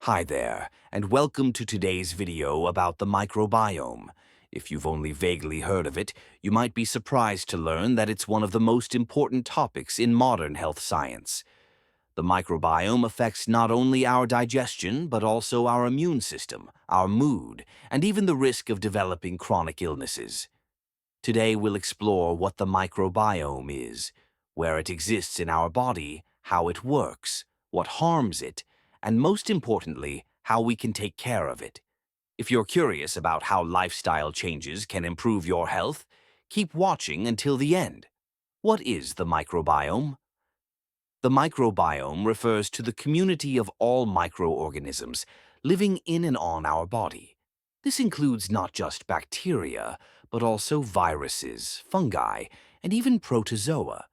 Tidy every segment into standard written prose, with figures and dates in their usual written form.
Hi there, and welcome to today's video about the microbiome. If you've only vaguely heard of it, you might be surprised to learn that it's one of the most important topics in modern health science. The microbiome affects not only our digestion, but also our immune system, our mood, and even the risk of developing chronic illnesses. Today we'll explore what the microbiome is, where it exists in our body, how it works, what harms it, and most importantly, how we can take care of it. If you're curious about how lifestyle changes can improve your health, keep watching until the end. What is the microbiome? The microbiome refers to the community of all microorganisms living in and on our body. This includes not just bacteria, but also viruses, fungi, and even protozoa.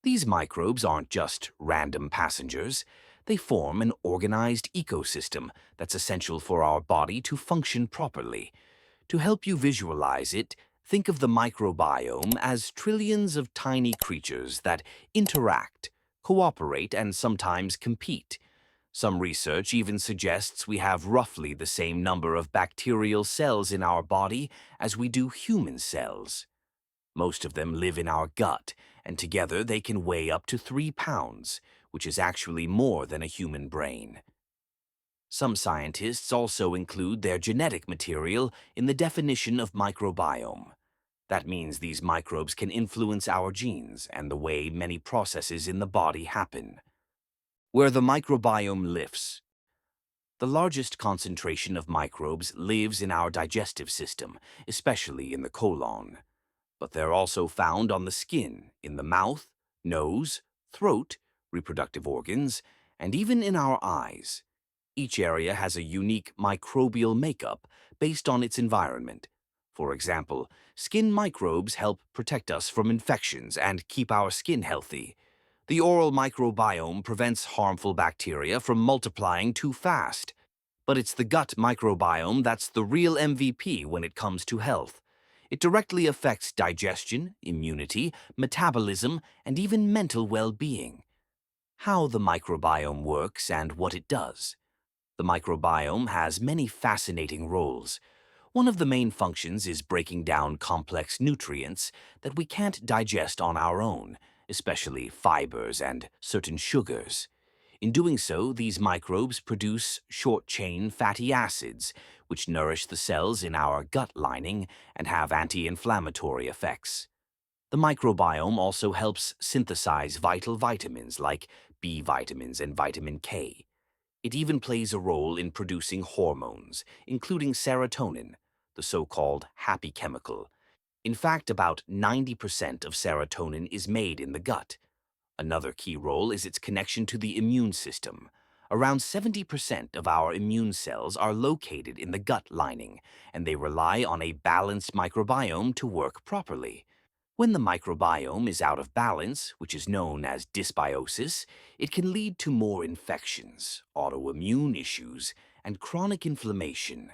These microbes aren't just random passengers. They form an organized ecosystem that's essential for our body to function properly. To help you visualize it, think of the microbiome as trillions of tiny creatures that interact, cooperate, and sometimes compete. Some research even suggests we have roughly the same number of bacterial cells in our body as we do human cells. Most of them live in our gut, and together they can weigh up to 3 pounds, which is actually more than a human brain. Some scientists also include their genetic material in the definition of microbiome. That means these microbes can influence our genes and the way many processes in the body happen. Where the microbiome lives. The largest concentration of microbes lives in our digestive system, especially in the colon. But they're also found on the skin, in the mouth, nose, throat, reproductive organs, and even in our eyes. Each area has a unique microbial makeup based on its environment. For example, skin microbes help protect us from infections and keep our skin healthy. The oral microbiome prevents harmful bacteria from multiplying too fast. But it's the gut microbiome that's the real MVP when it comes to health. It directly affects digestion, immunity, metabolism, and even mental well-being. How the microbiome works and what it does. The microbiome has many fascinating roles. One of the main functions is breaking down complex nutrients that we can't digest on our own, especially fibers and certain sugars. In doing so, these microbes produce short-chain fatty acids, which nourish the cells in our gut lining and have anti-inflammatory effects. The microbiome also helps synthesize vital vitamins like B vitamins and vitamin K. It even plays a role in producing hormones, including serotonin, the so-called happy chemical. In fact, about 90% of serotonin is made in the gut. Another key role is its connection to the immune system. Around 70% of our immune cells are located in the gut lining, and they rely on a balanced microbiome to work properly. When the microbiome is out of balance, which is known as dysbiosis, it can lead to more infections, autoimmune issues, and chronic inflammation.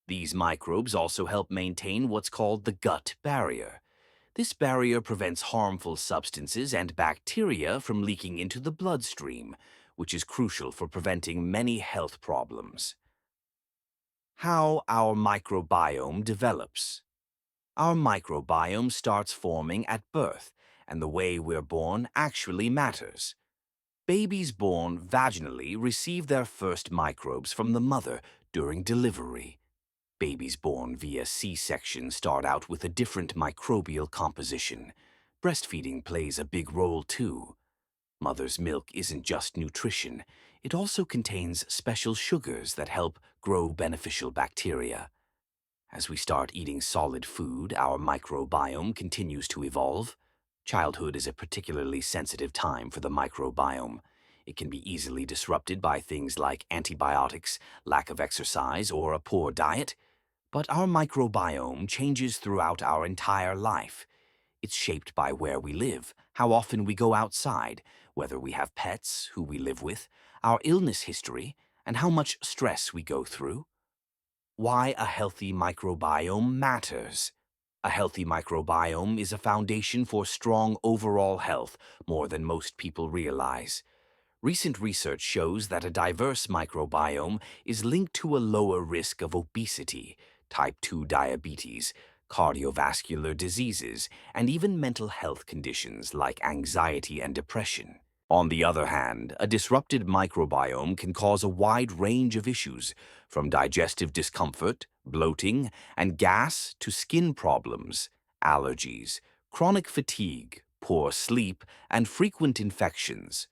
These microbes also help maintain what's called the gut barrier. This barrier prevents harmful substances and bacteria from leaking into the bloodstream, which is crucial for preventing many health problems. How our microbiome develops. Our microbiome starts forming at birth, and the way we're born actually matters. Babies born vaginally receive their first microbes from the mother during delivery. Babies born via C-section start out with a different microbial composition. Breastfeeding plays a big role too. Mother's milk isn't just nutrition, it also contains special sugars that help grow beneficial bacteria. As we start eating solid food, our microbiome continues to evolve. Childhood is a particularly sensitive time for the microbiome. It can be easily disrupted by things like antibiotics, lack of exercise, or a poor diet. But our microbiome changes throughout our entire life. It's shaped by where we live, how often we go outside, whether we have pets, who we live with, our illness history, and how much stress we go through. Why a healthy microbiome matters. A healthy microbiome is a foundation for strong overall health, more than most people realize. Recent research shows that a diverse microbiome is linked to a lower risk of obesity, type 2 diabetes, cardiovascular diseases, and even mental health conditions like anxiety and depression. On the other hand, a disrupted microbiome can cause a wide range of issues, from digestive discomfort, bloating, and gas to skin problems, allergies, chronic fatigue, poor sleep, and frequent infections.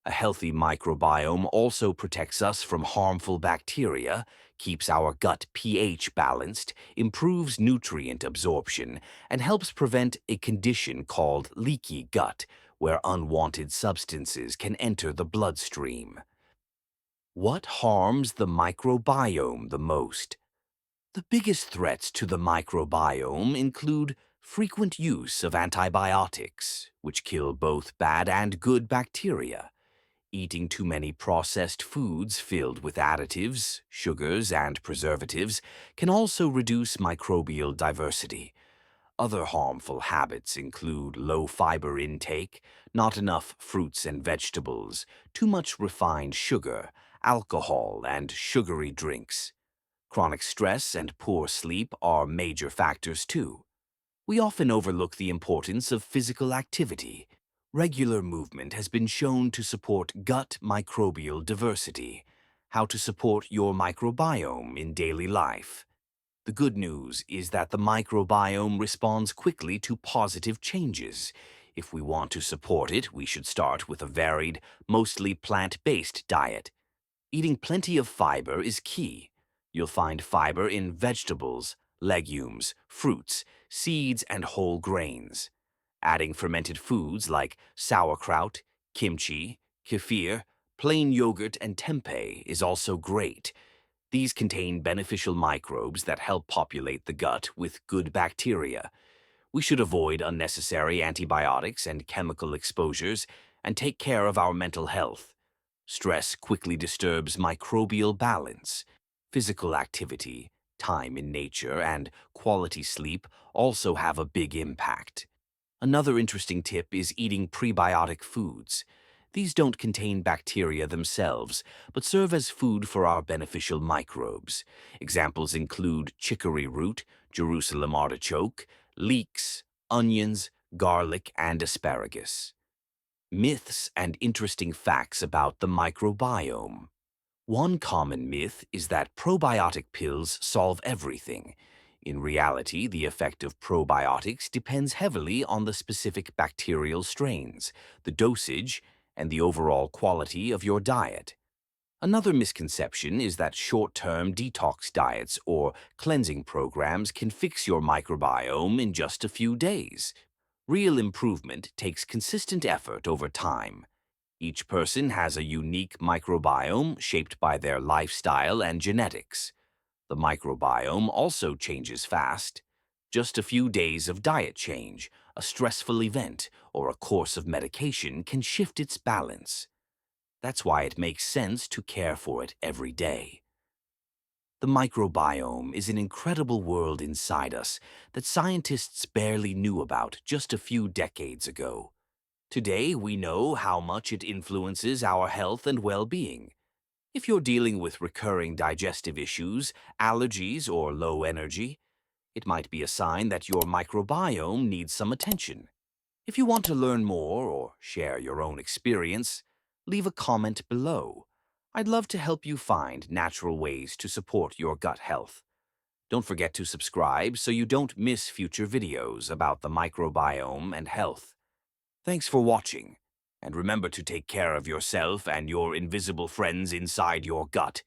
A healthy microbiome also protects us from harmful bacteria, keeps our gut pH balanced, improves nutrient absorption, and helps prevent a condition called leaky gut, where unwanted substances can enter the bloodstream. What harms the microbiome the most? The biggest threats to the microbiome include frequent use of antibiotics, which kill both bad and good bacteria. Eating too many processed foods filled with additives, sugars, and preservatives can also reduce microbial diversity. Other harmful habits include low fiber intake, not enough fruits and vegetables, too much refined sugar, alcohol, and sugary drinks. Chronic stress and poor sleep are major factors too. We often overlook the importance of physical activity. Regular movement has been shown to support gut microbial diversity. How to support your microbiome in daily life. The good news is that the microbiome responds quickly to positive changes. If we want to support it, we should start with a varied, mostly plant-based diet. Eating plenty of fiber is key. You'll find fiber in vegetables, legumes, fruits, seeds, and whole grains. Adding fermented foods like sauerkraut, kimchi, kefir, plain yogurt, and tempeh is also great. These contain beneficial microbes that help populate the gut with good bacteria. We should avoid unnecessary antibiotics and chemical exposures and take care of our mental health. Stress quickly disturbs microbial balance. Physical activity, time in nature, and quality sleep also have a big impact. Another interesting tip is eating prebiotic foods. These don't contain bacteria themselves, but serve as food for our beneficial microbes. Examples include chicory root, Jerusalem artichoke, leeks, onions, garlic, and asparagus. Myths and interesting facts about the microbiome. One common myth is that probiotic pills solve everything. In reality, the effect of probiotics depends heavily on the specific bacterial strains, the dosage, and the overall quality of your diet. Another misconception is that short-term detox diets or cleansing programs can fix your microbiome in just a few days. Real improvement takes consistent effort over time. Each person has a unique microbiome shaped by their lifestyle and genetics. The microbiome also changes fast. Just a few days of diet change, a stressful event, or a course of medication can shift its balance. That's why it makes sense to care for it every day. The microbiome is an incredible world inside us that scientists barely knew about just a few decades ago. Today, we know how much it influences our health and well-being. If you're dealing with recurring digestive issues, allergies, or low energy, it might be a sign that your microbiome needs some attention. If you want to learn more or share your own experience, leave a comment below. I'd love to help you find natural ways to support your gut health. Don't forget to subscribe so you don't miss future videos about the microbiome and health. Thanks for watching, and remember to take care of yourself and your invisible friends inside your gut.